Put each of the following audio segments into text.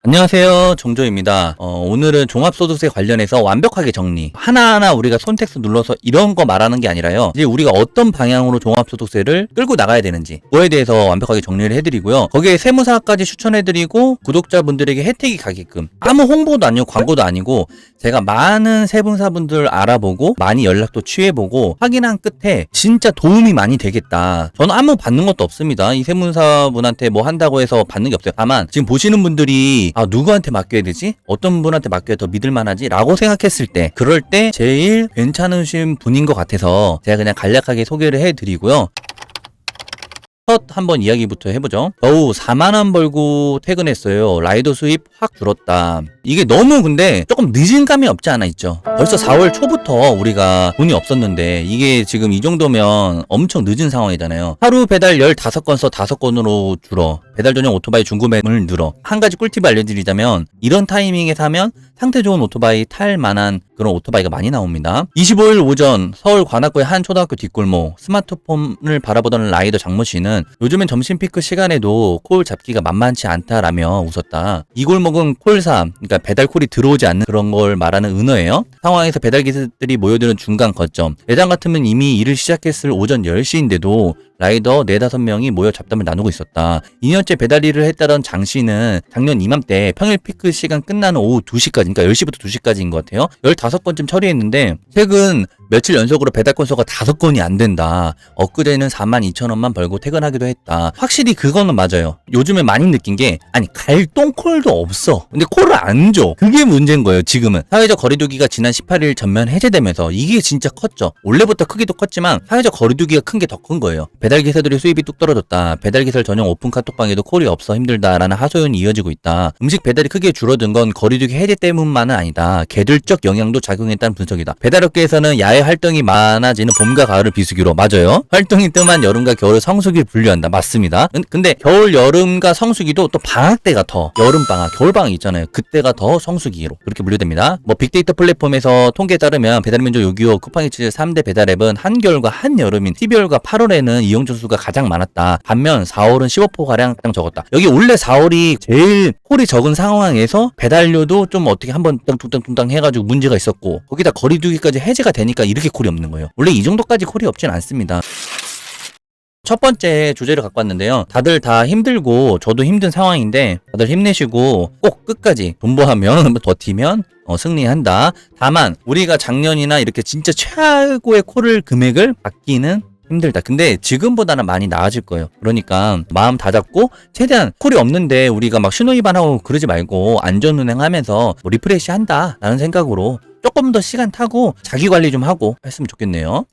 안녕하세요, 정조입니다. 오늘은 종합소득세 관련해서 완벽하게 정리. 하나하나 우리가 선택수 눌러서 이런 거 말하는 게 아니라요. 이제 우리가 어떤 방향으로 종합소득세를 끌고 나가야 되는지 그거에 대해서 완벽하게 정리를 해드리고요. 거기에 세무사까지 추천해드리고 구독자분들에게 혜택이 가게끔 아무 홍보도 아니고 광고도 아니고 제가 많은 세무사분들 알아보고 많이 연락도 취해보고 확인한 끝에 진짜 도움이 많이 되겠다. 저는 아무 받는 것도 없습니다. 이 세무사분한테 뭐 한다고 해서 받는 게 없어요. 다만 지금 보시는 분들이 누구한테 맡겨야 되지? 어떤 분한테 맡겨야 더 믿을만하지? 라고 생각했을 때 그럴 때 제일 괜찮으신 분인 것 같아서 제가 그냥 간략하게 소개를 해드리고요. 첫 한번 이야기부터 해보죠. 겨우 4만원 벌고 퇴근했어요. 라이더 수입 확 줄었다. 이게 너무 근데 조금 늦은 감이 없지 않아 있죠. 벌써 4월 초부터 우리가 돈이 없었는데 이게 지금 이 정도면 엄청 늦은 상황이잖아요. 하루 배달 15건서 5건으로 줄어. 배달 전용 오토바이 중구매를 늘어. 한 가지 꿀팁 알려드리자면 이런 타이밍에 사면 상태 좋은 오토바이 탈 만한 그런 오토바이가 많이 나옵니다. 25일 오전 서울 관악구의 한 초등학교 뒷골목 스마트폰을 바라보던 라이더 장모 씨는 요즘엔 점심 피크 시간에도 콜 잡기가 만만치 않다라며 웃었다. 이 골목은 콜사, 그러니까 배달 콜이 들어오지 않는 그런 걸 말하는 은어예요. 상황에서 배달 기사들이 모여드는 중간 거점. 예전 같으면 이미 일을 시작했을 오전 10시인데도 라이더 4-5명이 모여 잡담을 나누고 있었다. 2년째 배달 일을 했다던 장 씨는 작년 이맘때 평일 피크 시간 끝나는 오후 2시까지, 그러니까 10시부터 2시까지인 것 같아요. 15건쯤 처리했는데 최근 며칠 연속으로 배달 건수가 5건이 안 된다. 엊그제는 42,000원만 벌고 퇴근하기도 했다. 확실히 그거는 맞아요. 요즘에 많이 느낀 게 갈 똥콜도 없어. 근데 콜을 안 줘. 그게 문제인 거예요. 지금은 사회적 거리두기가 지난 18일 전면 해제되면서 이게 진짜 컸죠. 원래부터 크기도 컸지만 사회적 거리두기가 큰 게 더 큰 거예요. 배달 기사들의 수입이 뚝 떨어졌다. 배달 기사들 전용 오픈 카톡방에도 콜이 없어 힘들다라는 하소연이 이어지고 있다. 음식 배달이 크게 줄어든 건 거리두기 해제 때문만은 아니다. 계절적 영향도 작용했다는 분석이다. 배달업계에서는 야외 활동이 많아지는 봄과 가을을 비수기로, 맞아요, 활동이 뜸한 여름과 겨울을 성수기를 분류한다. 맞습니다. 근데 겨울, 여름과 성수기도 또 방학 때가 더, 여름방학, 겨울방학 있잖아요. 그때가 더 성수기로 그렇게 분류됩니다. 빅데이터 플랫폼에서 통계에 따르면 배달민족 요기요 쿠팡이츠 3대 배달앱은 한겨울과 한여름인 12월과 8월에는 이용자 수가 가장 많았다. 반면 4월은 15%가량 가장 적었다. 여기 원래 4월이 제일 콜이 적은 상황에서 배달료도 좀 어떻게 한번 뚱땅뚱땅 해가지고 문제가 있었고 거기다 거리두기까지 해제가 되니까 이렇게 콜이 없는 거예요. 원래 이 정도까지 콜이 없진 않습니다. 첫 번째 주제를 갖고 왔는데요. 다들 다 힘들고 저도 힘든 상황인데 다들 힘내시고 꼭 끝까지 존버하면 버티면 승리한다. 다만 우리가 작년이나 이렇게 진짜 최고의 콜을 금액을 받기는 힘들다. 근데 지금보다는 많이 나아질 거예요. 그러니까 마음 다잡고 최대한 콜이 없는데 우리가 막 신호위반하고 그러지 말고 안전운행하면서 리프레시 한다 라는 생각으로 조금 더 시간 타고 자기관리 좀 하고 했으면 좋겠네요.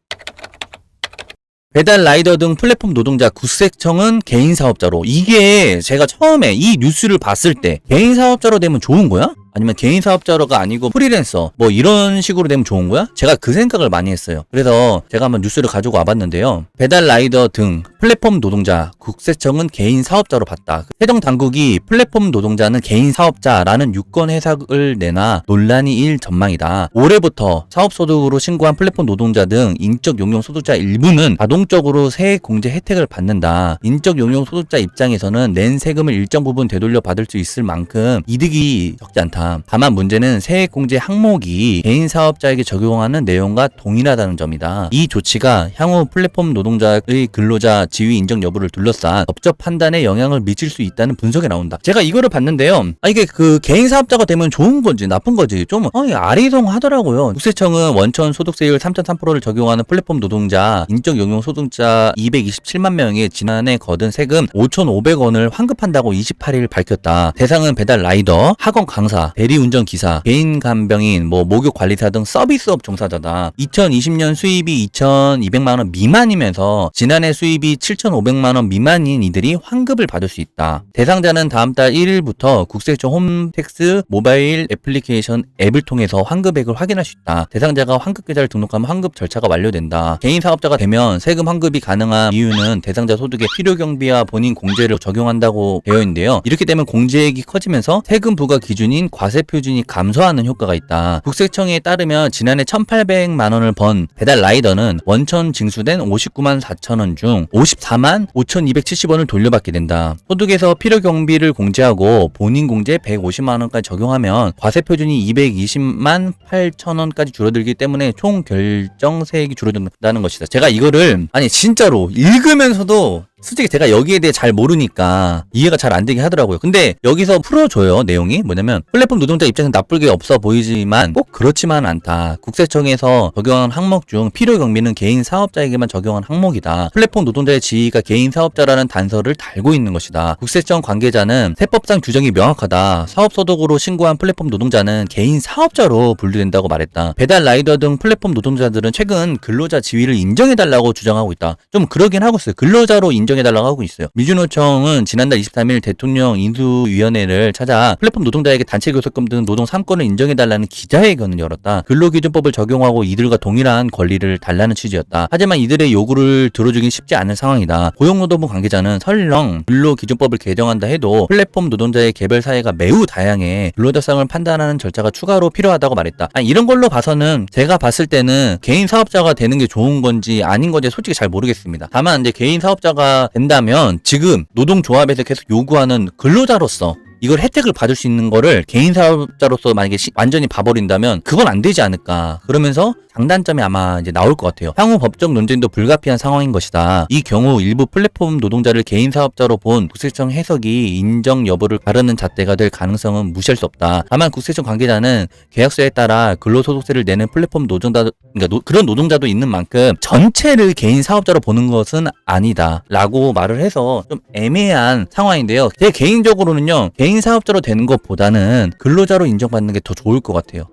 배달 라이더 등 플랫폼 노동자 국세청은 개인 사업자로, 이게 제가 처음에 이 뉴스를 봤을 때 개인 사업자로 되면 좋은 거야? 아니면 개인 사업자로가 아니고 프리랜서 뭐 이런 식으로 되면 좋은 거야? 제가 그 생각을 많이 했어요. 그래서 제가 한번 뉴스를 가지고 와봤는데요. 배달 라이더 등 플랫폼 노동자 국세청은 개인 사업자로 봤다. 해당 당국이 플랫폼 노동자는 개인 사업자라는 유권 해석을 내나 논란이 일 전망이다. 올해부터 사업소득으로 신고한 플랫폼 노동자 등 인적 용역 소득자 일부는 자동적으로 세액 공제 혜택을 받는다. 인적 용역 소득자 입장에서는 낸 세금을 일정 부분 되돌려 받을 수 있을 만큼 이득이 적지 않다. 다만 문제는 세액공제 항목이 개인 사업자에게 적용하는 내용과 동일하다는 점이다. 이 조치가 향후 플랫폼 노동자의 근로자 지위 인정 여부를 둘러싼 법적 판단에 영향을 미칠 수 있다는 분석이 나온다. 제가 이거를 봤는데요. 이게 그 개인 사업자가 되면 좋은 건지 나쁜 건지 좀 아리송하더라고요. 국세청은 원천 소득세율 3.3%를 적용하는 플랫폼 노동자 인적 용역 소득자 227만 명이 지난해 거둔 세금 5,500원을 환급한다고 28일 밝혔다. 대상은 배달 라이더, 학원 강사, 대리운전 기사, 개인 간병인, 목욕 관리사 등 서비스업 종사자다. 2020년 수입이 2,200만원 미만이면서 지난해 수입이 7,500만원 미만인 이들이 환급을 받을 수 있다. 대상자는 다음 달 1일부터 국세청 홈택스 모바일 애플리케이션 앱을 통해서 환급액을 확인할 수 있다. 대상자가 환급 계좌를 등록하면 환급 절차가 완료된다. 개인 사업자가 되면 세금 환급이 가능한 이유는 대상자 소득의 필요 경비와 본인 공제를 적용한다고 되어 있는데요. 이렇게 되면 공제액이 커지면서 세금 부과 기준인 과세 표준이 감소하는 효과가 있다. 국세청에 따르면 지난해 1,800만 원을 번 배달 라이더는 원천 징수된 59만 4천 원 중 54만 5,270원을 돌려받게 된다. 소득에서 필요 경비를 공제하고 본인 공제 150만 원까지 적용하면 과세 표준이 220만 8천 원까지 줄어들기 때문에 총 결정세액이 줄어든다는 것이다. 제가 이거를 진짜로 읽으면서도 솔직히 제가 여기에 대해 잘 모르니까 이해가 잘 안 되게 하더라고요. 근데 여기서 풀어줘요. 내용이 뭐냐면 플랫폼 노동자 입장에서 나쁠 게 없어 보이지만 꼭 그렇지만 않다. 국세청에서 적용한 항목 중 필요 경비는 개인 사업자에게만 적용한 항목이다. 플랫폼 노동자의 지위가 개인 사업자라는 단서를 달고 있는 것이다. 국세청 관계자는 세법상 규정이 명확하다. 사업소득으로 신고한 플랫폼 노동자는 개인 사업자로 분류된다고 말했다. 배달 라이더 등 플랫폼 노동자들은 최근 근로자 지위를 인정해달라고 주장하고 있다. 좀 그러긴 하고 있어요. 근로자로 인정해달라고 하고 있어요. 미주노총은 지난달 23일 대통령 인수위원회를 찾아 플랫폼 노동자에게 단체 교섭금 등 노동 3권을 인정해달라는 기자회견을 열었다. 근로기준법을 적용하고 이들과 동일한 권리를 달라는 취지였다. 하지만 이들의 요구를 들어주긴 쉽지 않은 상황이다. 고용노동부 관계자는 설령 근로기준법을 개정한다 해도 플랫폼 노동자의 개별 사회가 매우 다양해 근로자성을 판단하는 절차가 추가로 필요하다고 말했다. 이런 걸로 봐서는 제가 봤을 때는 개인 사업자가 되는 게 좋은 건지 아닌 건지 솔직히 잘 모르겠습니다. 다만 이제 개인 사업자가 된다면 지금 노동조합에서 계속 요구하는 근로자로서 이걸 혜택을 받을 수 있는 거를 개인 사업자로서 만약에 완전히 봐버린다면 그건 안 되지 않을까. 그러면서 장단점이 아마 이제 나올 것 같아요. 향후 법적 논쟁도 불가피한 상황인 것이다. 이 경우 일부 플랫폼 노동자를 개인 사업자로 본 국세청 해석이 인정 여부를 가르는 잣대가 될 가능성은 무시할 수 없다. 다만 국세청 관계자는 계약서에 따라 근로소득세를 내는 플랫폼 노동자, 그러니까 그런 노동자도 있는 만큼 전체를 개인 사업자로 보는 것은 아니다. 라고 말을 해서 좀 애매한 상황인데요. 제 개인적으로는요, 개인 사업자로 되는 것보다는 근로자로 인정받는 게 더 좋을 것 같아요.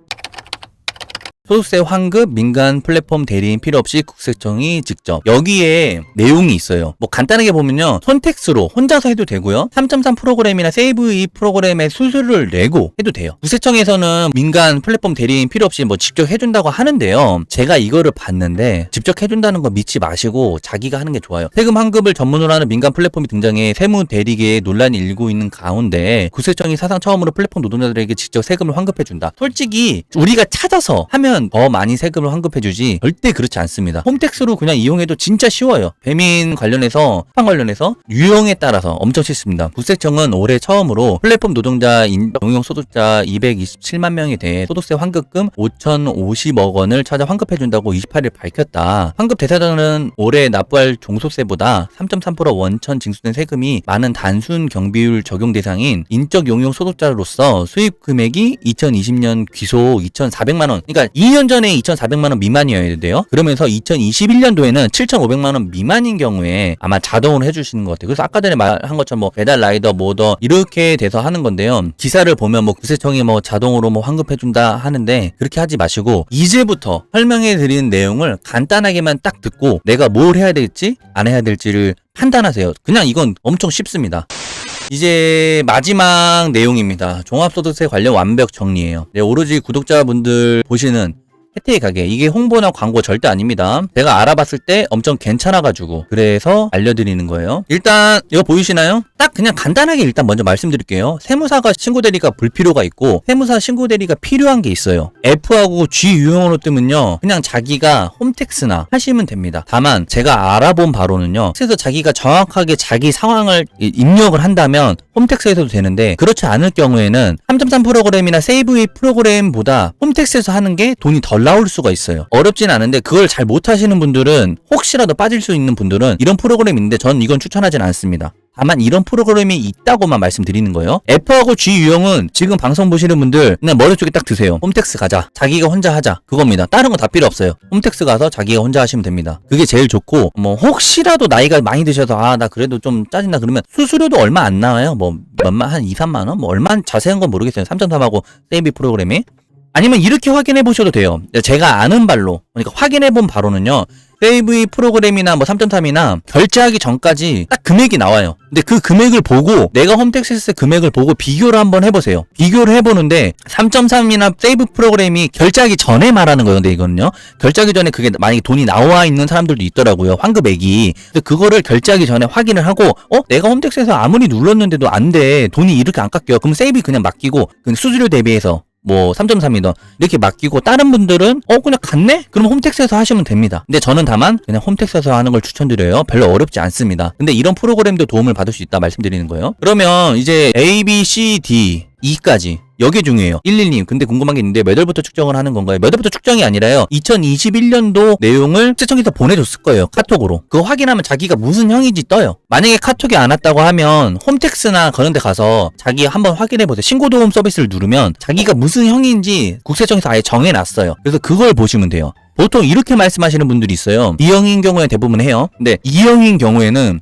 소득세 환급 민간 플랫폼 대리인 필요 없이 국세청이 직접. 여기에 내용이 있어요. 뭐 간단하게 보면요, 손택스로 혼자서 해도 되고요, 3.3 프로그램이나 세이브이 프로그램에 수수료를 내고 해도 돼요. 국세청에서는 민간 플랫폼 대리인 필요 없이 뭐 직접 해준다고 하는데요, 제가 이거를 봤는데 직접 해준다는 거 믿지 마시고 자기가 하는 게 좋아요. 세금 환급을 전문으로 하는 민간 플랫폼이 등장해 세무 대리계에 논란이 일고 있는 가운데 국세청이 사상 처음으로 플랫폼 노동자들에게 직접 세금을 환급해준다. 솔직히 우리가 찾아서 하면 더 많이 세금을 환급해주지 절대 그렇지 않습니다. 홈택스로 그냥 이용해도 진짜 쉬워요. 배민 관련해서 유형에 따라서 엄청 쉽습니다. 국세청은 올해 처음으로 플랫폼 노동자 용용 소득자 227만 명에 대해 소득세 환급금 5,050억 원을 찾아 환급해준다고 28일 밝혔다. 환급 대상자는 올해 납부할 종소세보다 3.3% 원천 징수된 세금이 많은 단순 경비율 적용 대상인 인적 용용 소득자로서 수입 금액이 2020년 귀속 2,400만 원, 그러니까 2년 전에 2,400만 원 미만이어야 돼요. 그러면서 2021년도에는 7,500만 원 미만인 경우에 아마 자동으로 해주시는 것 같아요. 그래서 아까 전에 말한 것처럼 뭐 배달 라이더 뭐더 이렇게 돼서 하는 건데요. 기사를 보면 뭐 국세청이 뭐 자동으로 뭐 환급해준다 하는데 그렇게 하지 마시고 이제부터 설명해 드리는 내용을 간단하게만 딱 듣고 내가 뭘 해야 될지 안 해야 될지를 판단하세요. 그냥 이건 엄청 쉽습니다. 이제 마지막 내용입니다. 종합소득세 관련 완벽 정리예요. 네, 오로지 구독자분들 보시는 혜택이 가게. 이게 홍보나 광고 절대 아닙니다. 제가 알아봤을 때 엄청 괜찮아가지고 그래서 알려드리는 거예요. 일단 이거 보이시나요? 딱 그냥 간단하게 일단 먼저 말씀드릴게요. 세무사가 신고대리가 불필요가 있고 세무사 신고대리가 필요한 게 있어요. F하고 G 유형으로 뜨면요, 그냥 자기가 홈택스나 하시면 됩니다. 다만 제가 알아본 바로는요, 그래서 자기가 정확하게 자기 상황을 입력을 한다면 홈택스에서도 되는데 그렇지 않을 경우에는 3.3 프로그램이나 세이브이 프로그램보다 홈택스에서 하는 게 돈이 덜 나올 수가 있어요. 어렵진 않은데 그걸 잘 못하시는 분들은, 혹시라도 빠질 수 있는 분들은 이런 프로그램이 있는데 전 이건 추천하진 않습니다. 다만 이런 프로그램이 있다고만 말씀드리는 거예요. F하고 G 유형은 지금 방송 보시는 분들 그냥 머릿속에 딱 드세요. 홈택스 가자, 자기가 혼자 하자, 그겁니다. 다른 거 다 필요 없어요. 홈택스 가서 자기가 혼자 하시면 됩니다. 그게 제일 좋고, 뭐 혹시라도 나이가 많이 드셔서 나 그래도 좀 짜증나 그러면 수수료도 얼마 안 나와요. 뭐 몇만, 한 2, 3만 원? 뭐 얼마 자세한 건 모르겠어요. 3.3하고 세이비 프로그램이. 아니면 이렇게 확인해 보셔도 돼요. 제가 아는 발로, 그러니까 확인해 본 바로는요. 세이브이 프로그램이나 뭐 3.3이나 결제하기 전까지 딱 금액이 나와요. 근데 그 금액을 보고 내가 홈택스 금액을 보고 비교를 한번 해보세요. 비교를 해보는데 3.3이나 세이브 프로그램이 결제하기 전에 말하는 거예요. 근데 이거는요. 결제하기 전에 그게 만약에 돈이 나와 있는 사람들도 있더라고요. 환급액이. 근데 그거를 결제하기 전에 확인을 하고 내가 홈택스에서 아무리 눌렀는데도 안 돼. 돈이 이렇게 안 깎여. 그럼 세이브 그냥 맡기고 그 수수료 대비해서 뭐 3.3이든 이렇게 맡기고 다른 분들은 그냥 갔네? 그럼 홈택스에서 하시면 됩니다. 근데 저는 다만 그냥 홈택스에서 하는 걸 추천드려요. 별로 어렵지 않습니다. 근데 이런 프로그램도 도움을 받을 수 있다 말씀드리는 거예요. 그러면 이제 A, B, C, D, E까지 여기 중요해요. 112님 근데 궁금한 게 있는데 몇 월부터 측정을 하는 건가요? 몇 월부터 측정이 아니라요. 2021년도 내용을 측정해서 보내줬을 거예요. 카톡으로. 그거 확인하면 자기가 무슨 형인지 떠요. 만약에 카톡이 안 왔다고 하면 홈택스나 그런 데 가서 자기 한번 확인해보세요. 신고도움 서비스를 누르면 자기가 무슨 형인지 국세청에서 아예 정해놨어요. 그래서 그걸 보시면 돼요. 보통 이렇게 말씀하시는 분들이 있어요. D형인 경우에 대부분 해요. 근데 E형인 경우에는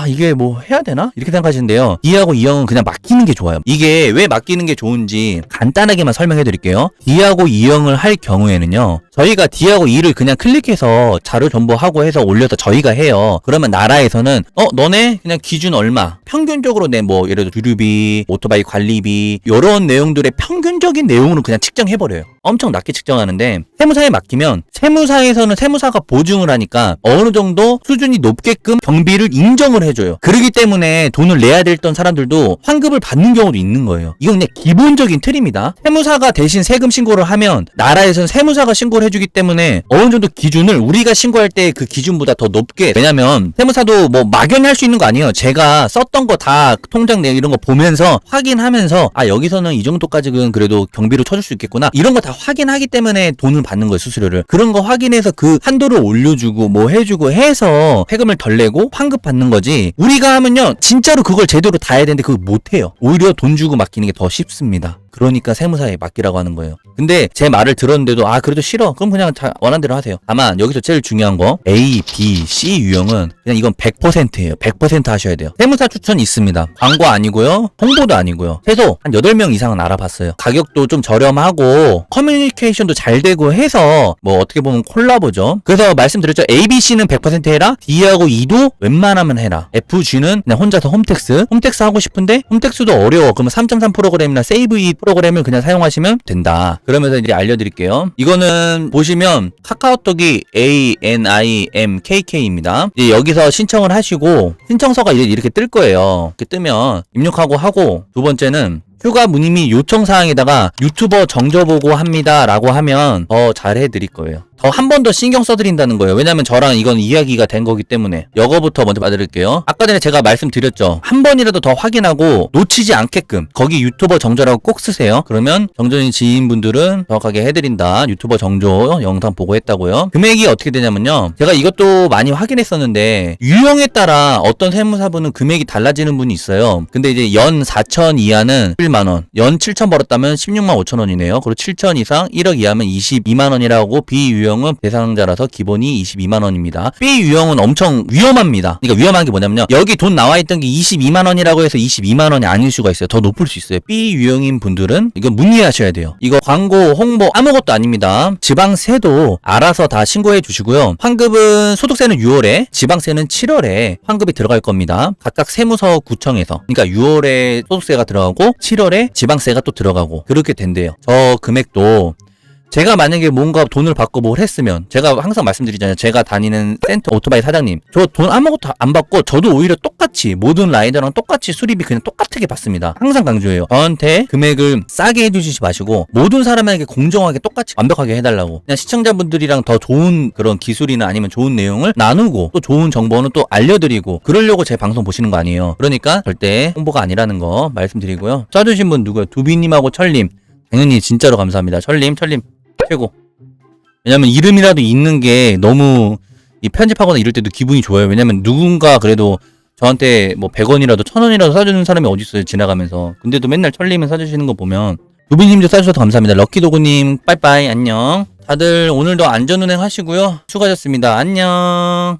이게 뭐 해야 되나? 이렇게 생각하시는데요. D하고 E형은 그냥 맡기는 게 좋아요. 이게 왜 맡기는 게 좋은지 간단하게만 설명해 드릴게요. D하고 E형을 할 경우에는요. 저희가 D하고 E를 그냥 클릭해서 자료 정보하고 해서 올려서 저희가 해요. 그러면 나라에서는 너네 그냥 기준 얼마? 평균적으로 내 뭐 예를 들어 주류비, 오토바이 관리비 이런 내용들의 평균적인 내용으로 그냥 측정해버려요. 엄청 낮게 측정하는데 세무사에 맡기면 세무사에서는 세무사가 보증을 하니까 어느 정도 수준이 높게끔 경비를 인정을 해줘요. 그러기 때문에 돈을 내야 됐던 사람들도 환급을 받는 경우도 있는 거예요. 이건 그냥 기본적인 틀입니다. 세무사가 대신 세금 신고를 하면 나라에서는 세무사가 신고를 해주기 때문에 어느 정도 기준을 우리가 신고할 때 그 기준보다 더 높게, 왜냐면 세무사도 뭐 막연히 할 수 있는 거 아니에요. 제가 썼던 거 다 통장 내용 이런 거 보면서 확인하면서 여기서는 이 정도까지는 그래도 경비로 쳐줄 수 있겠구나 이런 거 다 확인하기 때문에 돈을 받는 거예요. 수수료를. 그런 거 확인해서 그 한도를 올려주고 뭐 해주고 해서 세금을 덜 내고 환급 받는 거지. 우리가 하면요 진짜로 그걸 제대로 다 해야 되는데 그걸 못해요. 오히려 돈 주고 맡기는 게 더 쉽습니다. 그러니까 세무사에 맡기라고 하는 거예요. 근데 제 말을 들었는데도 그래도 싫어. 그럼 그냥 원하는 대로 하세요. 다만 여기서 제일 중요한 거 A, B, C 유형은 그냥 이건 100%예요. 100% 하셔야 돼요. 세무사 추천 있습니다. 광고 아니고요. 홍보도 아니고요. 최소 한 8명 이상은 알아봤어요. 가격도 좀 저렴하고 커뮤니케이션도 잘 되고 해서 뭐 어떻게 보면 콜라보죠. 그래서 말씀드렸죠. A, B, C는 100% 해라. D하고 E도 웬만하면 해라. F, G는 그냥 혼자서 홈택스 하고 싶은데 홈택스도 어려워. 그러면 3.3 프로그램이나 세이브 프로그램을 그냥 사용하시면 된다. 그러면서 이제 알려드릴게요. 이거는 보시면 카카오톡이 ANIMKK입니다. 이제 여기서 신청을 하시고 신청서가 이제 이렇게 뜰 거예요. 이렇게 뜨면 입력하고 하고, 두 번째는 휴가 문의 및 요청 사항에다가 유튜버 정저보고 합니다 라고 하면 더 잘해드릴 거예요. 더 한 번 더 신경 써드린다는 거예요. 왜냐면 저랑 이건 이야기가 된 거기 때문에. 이거부터 먼저 봐드릴게요. 아까 전에 제가 말씀드렸죠. 한 번이라도 더 확인하고 놓치지 않게끔 거기 유튜버 정저라고 꼭 쓰세요. 그러면 정저인 지인분들은 정확하게 해드린다. 유튜버 정저 영상 보고 했다고요. 금액이 어떻게 되냐면요. 제가 이것도 많이 확인했었는데 유형에 따라 어떤 세무사분은 금액이 달라지는 분이 있어요. 근데 이제 연 4천 이하는 11만원, 연 7천 벌었다면 16만 5천 원이네요. 그리고 7천 이상 1억 이하면 22만 원이라고 비유형은 대상자라서 기본이 22만 원입니다. B유형은 엄청 위험합니다. 그러니까 위험한 게 뭐냐면요. 여기 돈 나와 있던 게 22만 원이라고 해서 22만 원이 아닐 수가 있어요. 더 높을 수 있어요. B유형인 분들은 이거 문의하셔야 돼요. 이거 광고, 홍보 아무것도 아닙니다. 지방세도 알아서 다 신고해 주시고요. 환급은 소득세는 6월에, 지방세는 7월에 환급이 들어갈 겁니다. 각각 세무서 구청에서. 그러니까 6월에 소득세가 들어가고 7월에 지방세가 또 들어가고 그렇게 된대요. 저 금액도 제가 만약에 뭔가 돈을 받고 뭘 했으면, 제가 항상 말씀드리잖아요. 제가 다니는 센터 오토바이 사장님, 저 돈 아무것도 안 받고 저도 오히려 똑같이 모든 라이더랑 똑같이 수리비 그냥 똑같게 받습니다. 항상 강조해요. 저한테 금액을 싸게 해주시지 마시고 모든 사람에게 공정하게 똑같이 완벽하게 해달라고. 그냥 시청자분들이랑 더 좋은 그런 기술이나 아니면 좋은 내용을 나누고 또 좋은 정보는 또 알려드리고 그러려고 제 방송 보시는 거 아니에요. 그러니까 절대 홍보가 아니라는 거 말씀드리고요. 써주신 분 누구예요? 두비님하고 철님, 당연히 진짜로 감사합니다. 철님 최고. 왜냐면 이름이라도 있는 게 너무 이 편집하거나 이럴 때도 기분이 좋아요. 왜냐면 누군가 그래도 저한테 뭐 100원이라도 1000원이라도 사주는 사람이 어디 있어요, 지나가면서. 근데도 맨날 철님은 사주시는 거 보면. 두비님도 사주셔서 감사합니다. 럭키도그님 빠이빠이 안녕. 다들 오늘도 안전운행 하시고요. 수고하셨습니다. 안녕.